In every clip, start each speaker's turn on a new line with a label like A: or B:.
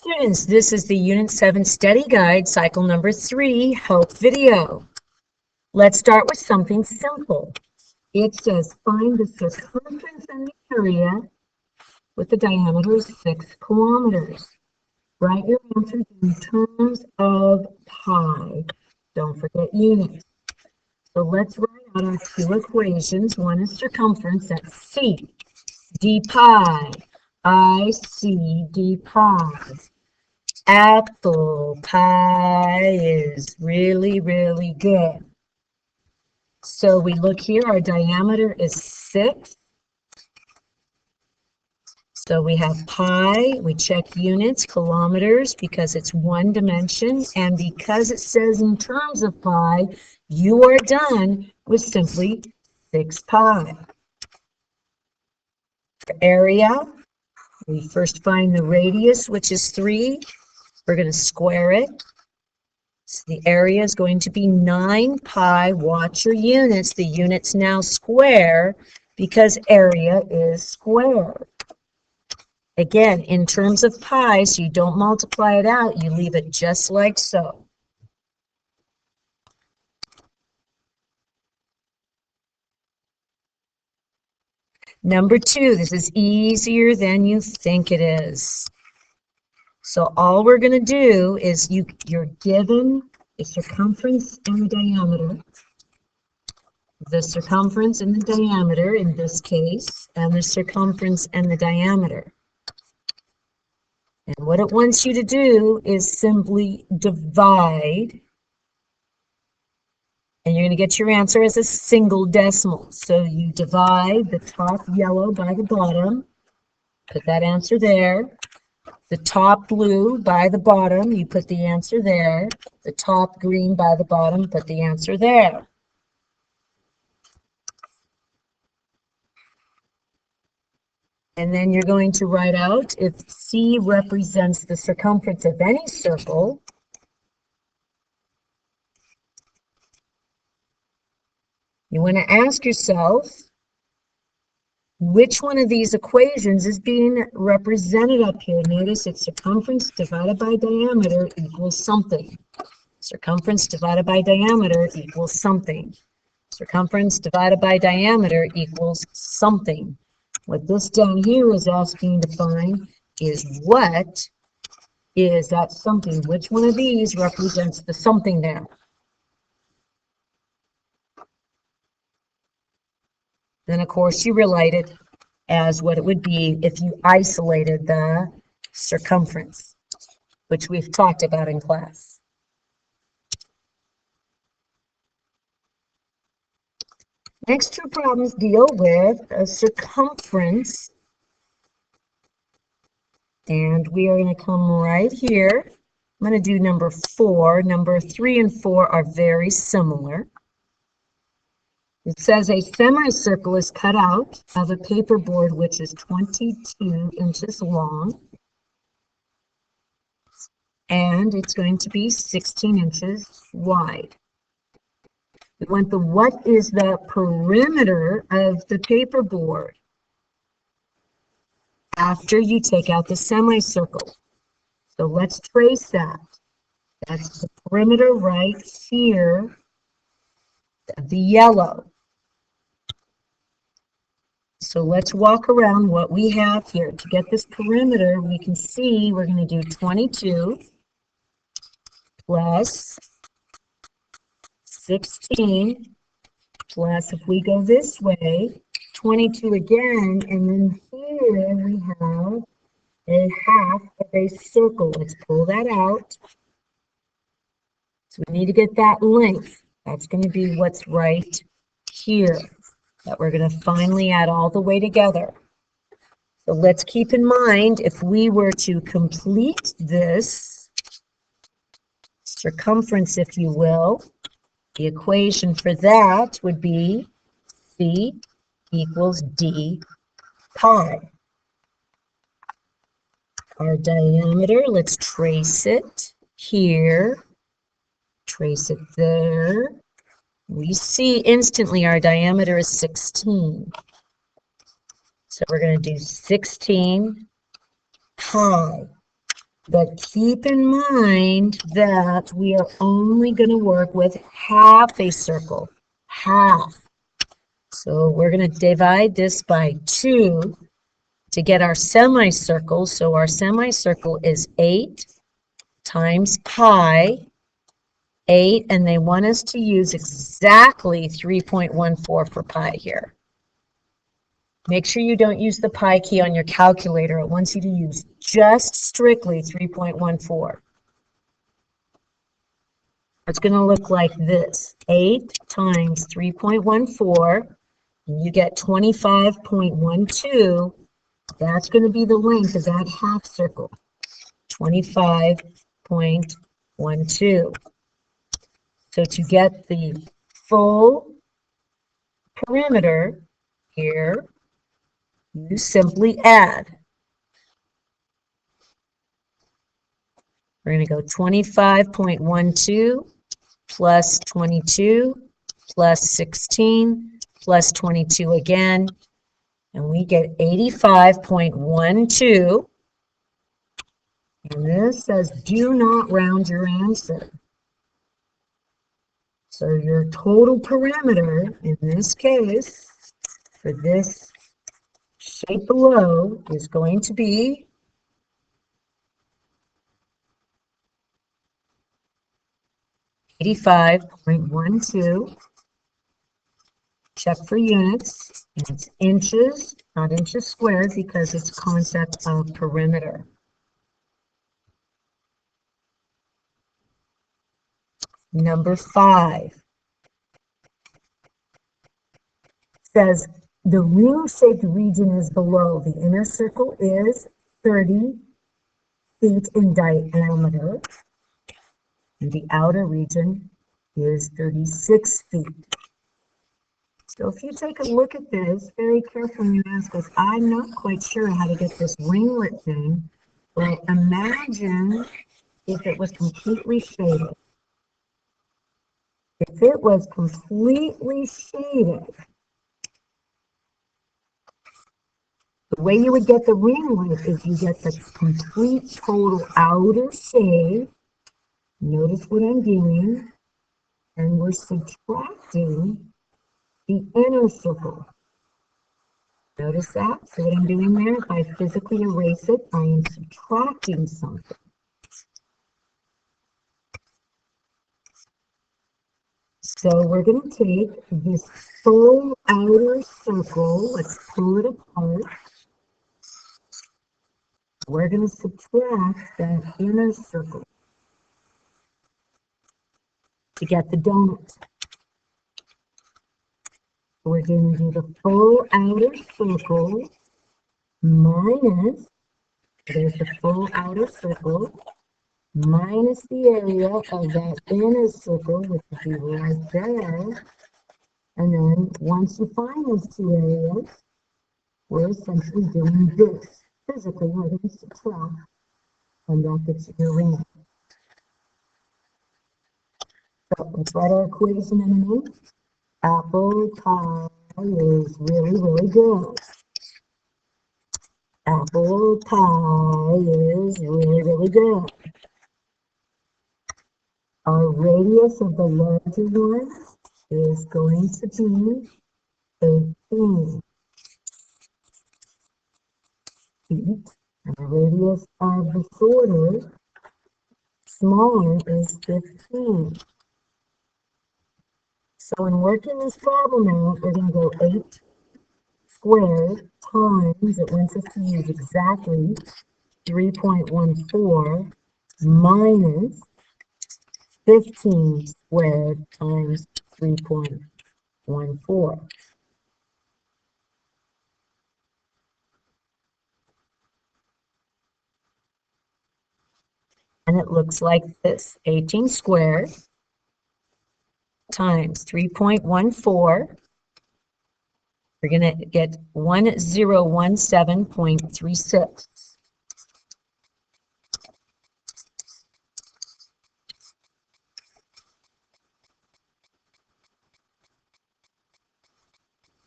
A: Students, this is the Unit 7 Study Guide, Cycle number 3, Help video. Let's start with something simple. It says find the circumference and the area with the diameter of 6 kilometers. Write your answers in terms of pi. Don't forget units. So let's write out our two equations. One is circumference, that's C, d pi, I, C, d pi. Apple pie is really, really good. So we look here, our diameter is 6. So we have pi, we check units, kilometers, because it's one dimension. And because it says in terms of pi, you are done with simply 6 pi. For area, we first find the radius, which is 3. We're going to square it. So the area is going to be 9 pi. Watch your units. The units now square because area is squared. Again, in terms of pi, so you don't multiply it out, you leave it just like so. Number 2, this is easier than you think it is. So all we're going to do is you're given the circumference and the diameter. The circumference and the diameter in this case, and the circumference and the diameter. And what it wants you to do is simply divide. And you're going to get your answer as a single decimal. So you divide the top yellow by the bottom. Put that answer there. The top blue by the bottom, you put the answer there. The top green by the bottom, put the answer there. And then you're going to write out if C represents the circumference of any circle, you want to ask yourself, which one of these equations is being represented up here? Notice it's circumference divided by diameter equals something. Circumference divided by diameter equals something. Circumference divided by diameter equals something. What this down here is asking you to find is what is that something? Which one of these represents the something there? Then, of course, you relate it as what it would be if you isolated the circumference, which we've talked about in class. Next two problems deal with a circumference. And we are going to come right here. I'm going to do number 4. Number 3 and 4 are very similar. It says a semicircle is cut out of a paper board which is 22 inches long. And it's going to be 16 inches wide. We want what is the perimeter of the paper board after you take out the semicircle. So let's trace that. That's the perimeter right here, the yellow. So let's walk around what we have here. To get this perimeter, we can see we're going to do 22 plus 16 plus, if we go this way, 22 again, and then here we have a half of a circle. Let's pull that out. So we need to get that length. That's going to be what's right here that we're going to finally add all the way together. So let's keep in mind, if we were to complete this circumference, if you will, the equation for that would be C equals D pi. Our diameter, let's trace it here, trace it there. We see instantly our diameter is 16. So we're going to do 16 pi. But keep in mind that we are only going to work with half a circle. Half. So we're going to divide this by 2 to get our semicircle. So our semicircle is 8 times pi, 8, and they want us to use exactly 3.14 for pi here. Make sure you don't use the pi key on your calculator. It wants you to use just strictly 3.14. It's going to look like this. 8 times 3.14, you get 25.12. That's going to be the length of that half circle. 25.12. So to get the full perimeter here, you simply add. We're going to go 25.12 plus 22 plus 16 plus 22 again, and we get 85.12. And this says do not round your answer. So your total perimeter, in this case, for this shape below, is going to be 85.12. Check for units. And it's inches, not inches squared, because it's a concept of perimeter. Number 5 says the ring-shaped region is below. The inner circle is 30 feet in diameter, and the outer region is 36 feet. So if you take a look at this very carefully and ask us, I'm not quite sure how to get this ringlet thing, but imagine if it was completely shaded. If it was completely shaded, the way you would get the ringlet is you get the complete total outer shade. Notice what I'm doing, and we're subtracting the inner circle. Notice that? So what I'm doing there, if I physically erase it, I am subtracting something. So we're going to take this full outer circle, let's pull it apart. We're going to subtract that inner circle to get the donut. We're going to do the full outer circle minus, there's the full outer circle, minus the area of that inner circle, which would be right there. And then once you find those two areas, we're essentially doing this. Physically, we're going to subtract, and that gets your ring. So let's write our equation in a minute. Apple pie is really, really good. Apple pie is really, really good. Our radius of the larger one is going to be 18 feet. And the radius of the shorter, smaller, is 15. So in working this problem out, we're going to go 8 squared times, it wants us to use exactly 3.14 minus 15 squared times 3.14. And it looks like this, 18 squared times 3.14. We're going to get 1017.36.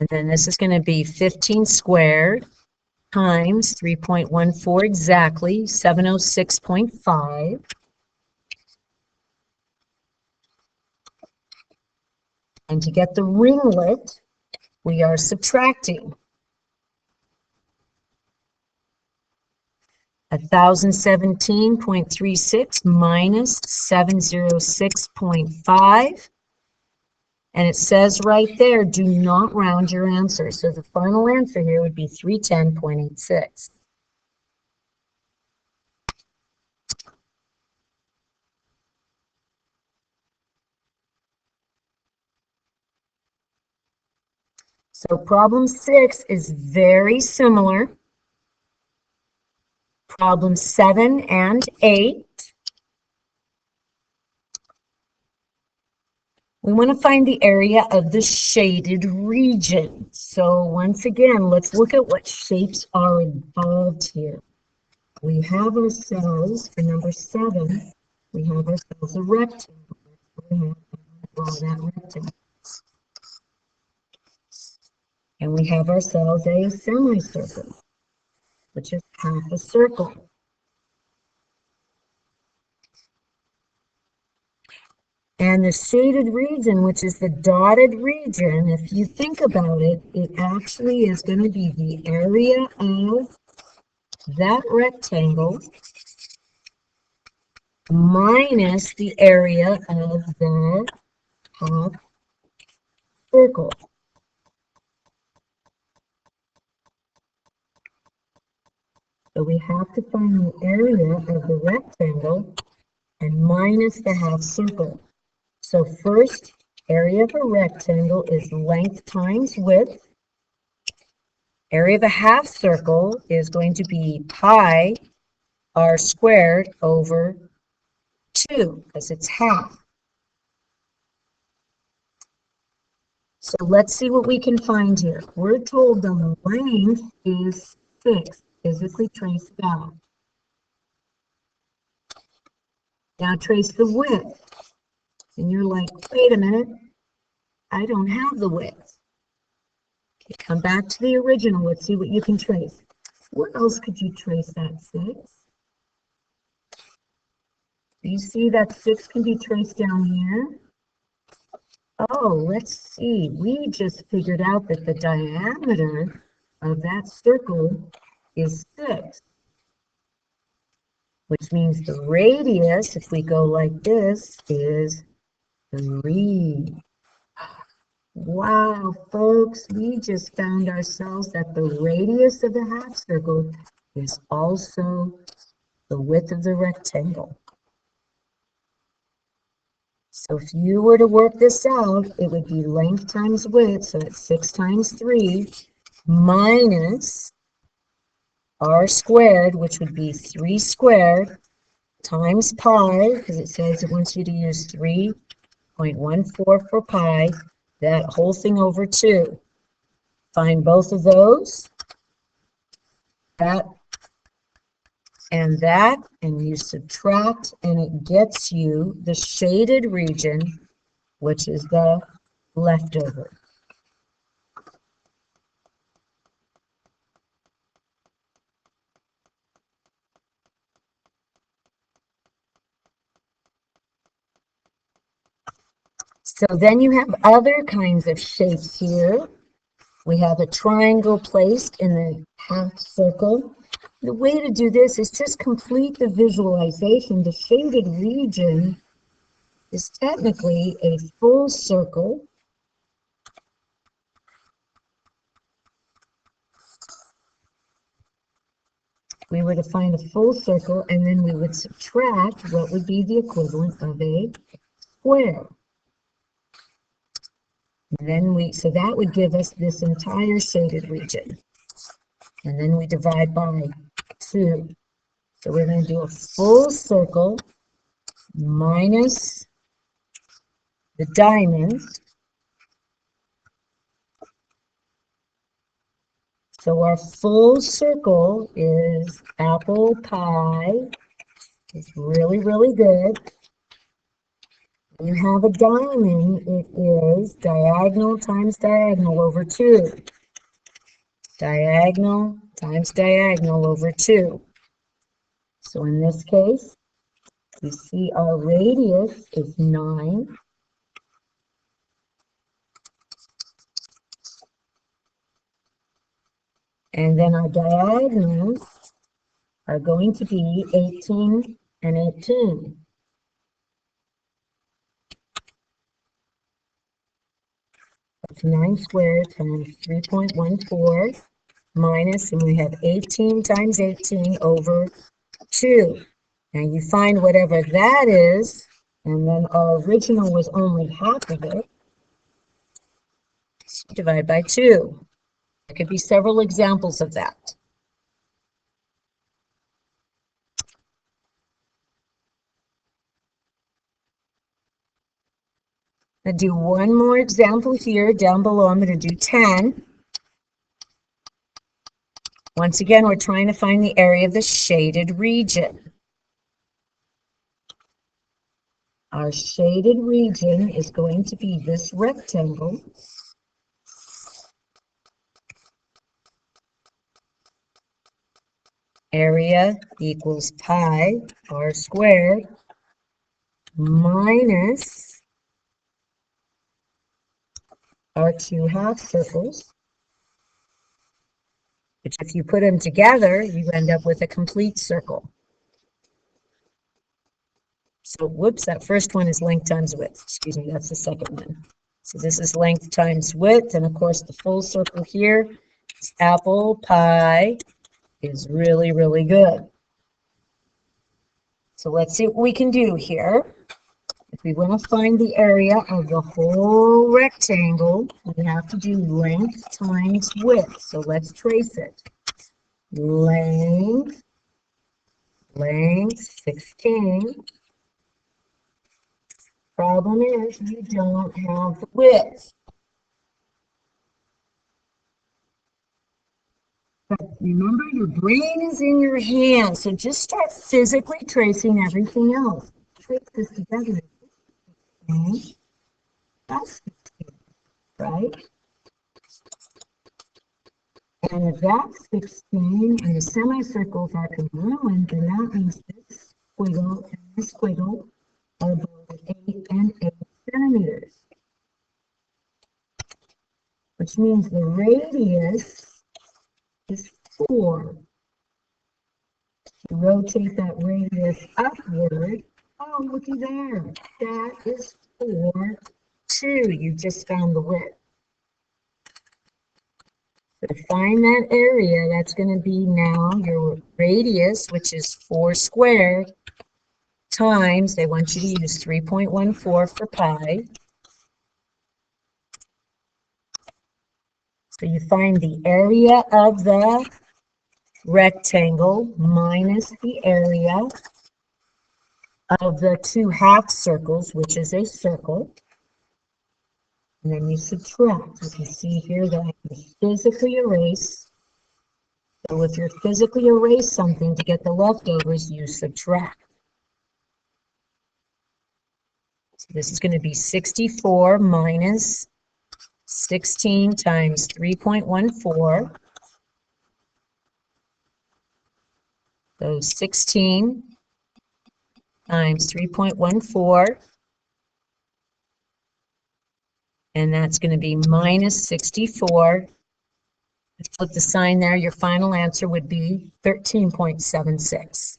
A: And then this is going to be 15 squared times 3.14 exactly, 706.5. And to get the ringlet, we are subtracting 1017.36 minus 706.5. And it says right there, do not round your answer. So the final answer here would be 310.86. So problem 6 is very similar. Problem 7 and 8. We want to find the area of the shaded region. So once again, let's look at what shapes are involved here. We have ourselves, for number 7, we have ourselves a rectangle. We have to draw that rectangle. And we have ourselves a semicircle, which is half a circle. And the shaded region, which is the dotted region, if you think about it, it actually is going to be the area of that rectangle minus the area of the half circle. So we have to find the area of the rectangle and minus the half circle. So first, area of a rectangle is length times width. Area of a half circle is going to be pi r squared over 2, because it's half. So let's see what we can find here. We're told the length is 6, physically trace that. Now trace the width. And you're like, wait a minute, I don't have the width. Okay, come back to the original. Let's see what you can trace. What else could you trace that 6? You see that 6 can be traced down here? Oh, let's see. We just figured out that the diameter of that circle is 6, which means the radius, if we go like this, is 3. Wow, folks, we just found ourselves that the radius of the half circle is also the width of the rectangle. So if you were to work this out, it would be length times width, so it's 6 times 3, minus r squared, which would be 3 squared, times pi, because it says it wants you to use 3.14 for pi, that whole thing over 2. Find both of those, that and you subtract, and it gets you the shaded region, which is the leftover. So then you have other kinds of shapes here. We have a triangle placed in the half circle. The way to do this is just complete the visualization. The shaded region is technically a full circle. We were to find a full circle, and then we would subtract what would be the equivalent of a square. And then so that would give us this entire shaded region. And then we divide by 2. So we're going to do a full circle minus the diamond. So our full circle is apple pie. It's really, really good. You have a diamond, it is diagonal times diagonal over 2. diagonal times diagonal over 2. So in this case, we see our radius is 9. And then our diagonals are going to be 18 and 18. That's 9 squared times 3.14 minus, and we have 18 times 18 over 2. Now you find whatever that is, and then our original was only half of it. Divide by 2. There could be several examples of that. I'll do one more example here. Down below, I'm going to do 10. Once again, we're trying to find the area of the shaded region. Our shaded region is going to be this rectangle. Area equals pi r squared minus our 2 half circles, which if you put them together, you end up with a complete circle. So, whoops, that first one is length times width. Excuse me, that's the second one. So this is length times width, and of course the full circle here is apple pie is really, really good. So let's see what we can do here. If we want to find the area of the whole rectangle, we have to do length times width. So let's trace it. Length 16. Problem is you don't have the width. But remember, your brain is in your hand, so just start physically tracing everything else. Trace this together. Okay. That's 16, right? And if that's 16 and the semicircles are congruent, then that means this squiggle and this squiggle are both 8 and 8 centimeters. Which means the radius is 4. You rotate that radius upward. Oh, looky there. That is 4, 2. You just found the width. So to find that area, that's going to be now your radius, which is 4 squared, times, they want you to use 3.14 for pi. So you find the area of the rectangle minus the area of the 2 half circles, which is a circle. And then you subtract. You can see here that I can physically erase. So if you physically erase something to get the leftovers, you subtract. So this is going to be 64 minus 16 times 3.14. So 16 times 3.14. And that's going to be minus 64. Flip the sign there. Your final answer would be 13.76.